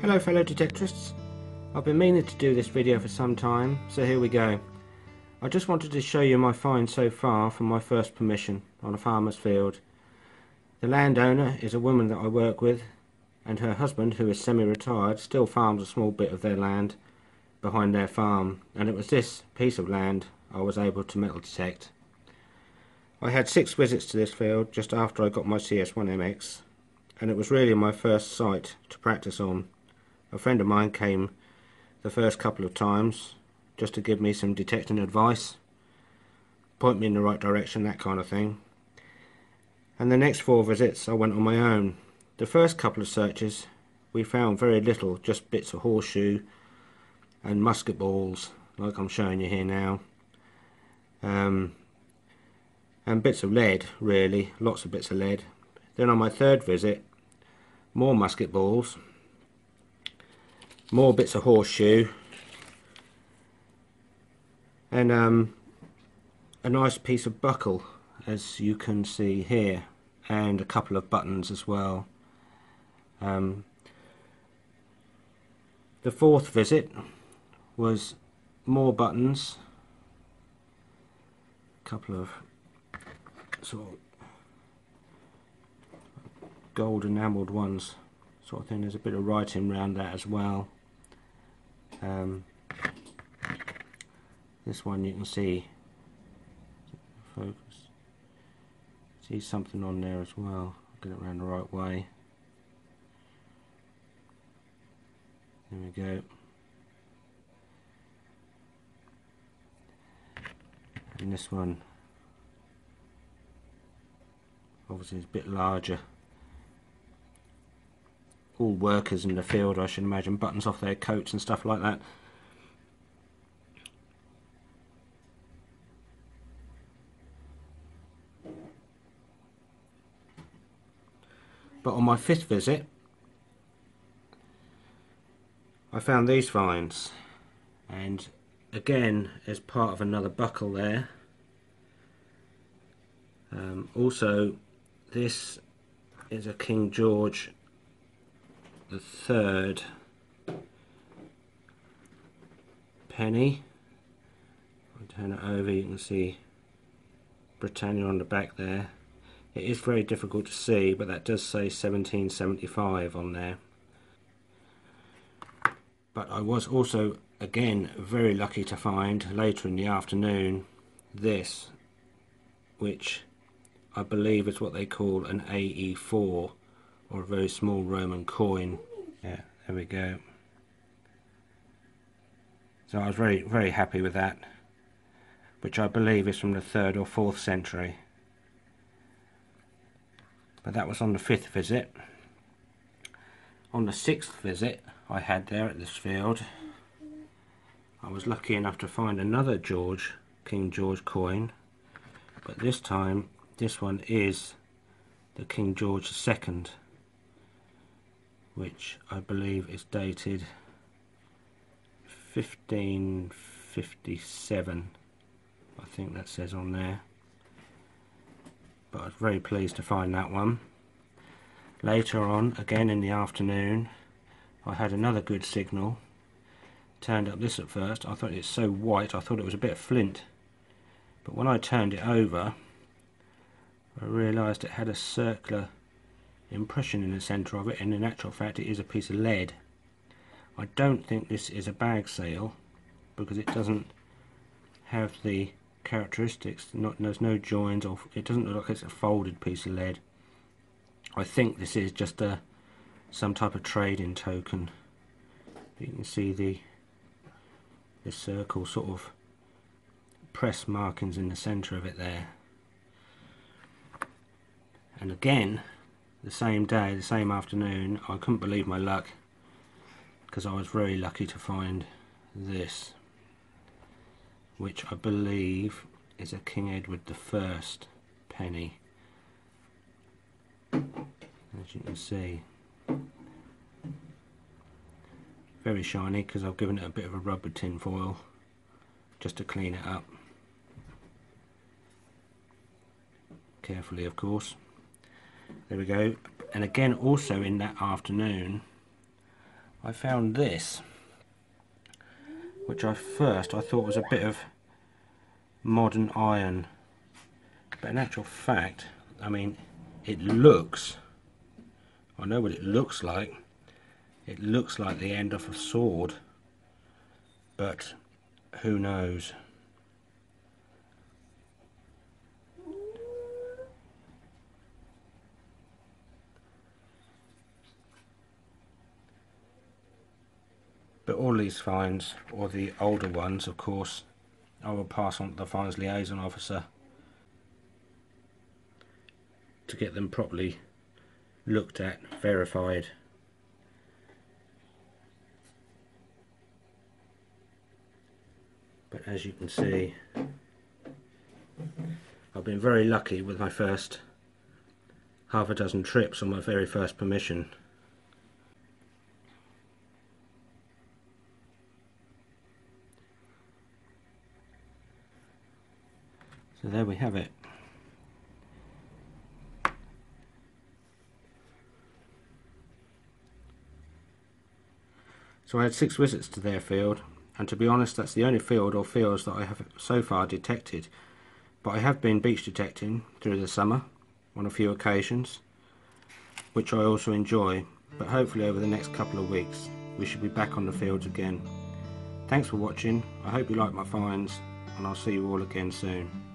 Hello fellow detectorists, I've been meaning to do this video for some time, so here we go. I just wanted to show you my find so far from my first permission on a farmer's field. The landowner is a woman that I work with, and her husband, who is semi-retired, still farms a small bit of their land behind their farm, and it was this piece of land I was able to metal detect. I had 6 visits to this field just after I got my CS1MX, and it was really my first site to practice on. A friend of mine came the first couple of times just to give me some detecting advice, point me in the right direction, that kind of thing. And the next 4 visits I went on my own. The first couple of searches we found very little, just bits of horseshoe and musket balls like I'm showing you here now, and bits of lead, really, lots of bits of lead. Then on my 3rd visit, more musket balls, more bits of horseshoe, and a nice piece of buckle, as you can see here, and a couple of buttons as well. The 4th visit was more buttons, a couple of sort of gold enamelled ones sort of thing. There's a bit of writing around that as well. This one you can see, focus, see something on there as well. Get it around the right way. There we go. And this one obviously is a bit larger. All workers in the field, I should imagine, buttons off their coats and stuff like that. But on my 5th visit I found these finds, and again as part of another buckle there. Also, this is a King George III penny. I'll turn it over, you can see Britannia on the back there. It is very difficult to see, but that does say 1775 on there. But I was also again very lucky to find later in the afternoon this, which I believe is what they call an AE4, or a very small Roman coin. Yeah, there we go. So I was very happy with that, which I believe is from the 3rd or 4th century. But that was on the 5th visit. On the 6th visit I had there at this field, I was lucky enough to find another King George coin, but this time this one is the King George II, which I believe is dated 1557, I think that says on there. But I was very pleased to find that one. Later on, again in the afternoon, I had another good signal. Turned up this at first. I thought it's so white, I thought it was a bit of flint. But when I turned it over, I realised it had a circular impression in the centre of it, and in actual fact it is a piece of lead. I don't think this is a bag seal, because it doesn't have the characteristics, there's no joins, or it doesn't look like it's a folded piece of lead. I think this is just some type of trading token. You can see the circle sort of press markings in the centre of it there. And again, the same day, the same afternoon, I couldn't believe my luck, because I was very lucky to find this, which I believe is a King Edward I penny, as you can see. Very shiny, because I've given it a bit of a rub with tin foil just to clean it up carefully, of course. There we go. And again, also in that afternoon, I found this, which I thought was a bit of modern iron, but in actual fact, I mean, it looks, I know what it looks like. It looks like the end of a sword, but who knows? But all these finds, or the older ones of course, I will pass on to the finds liaison officer to get them properly looked at, verified. But as you can see, I've been very lucky with my first half a dozen trips on my very first permission. So there we have it. So I had 6 visits to their field, and to be honest, that's the only field or fields that I have so far detected. But I have been beach detecting through the summer on a few occasions, which I also enjoy, but hopefully over the next couple of weeks we should be back on the fields again. Thanks for watching. I hope you like my finds, and I'll see you all again soon.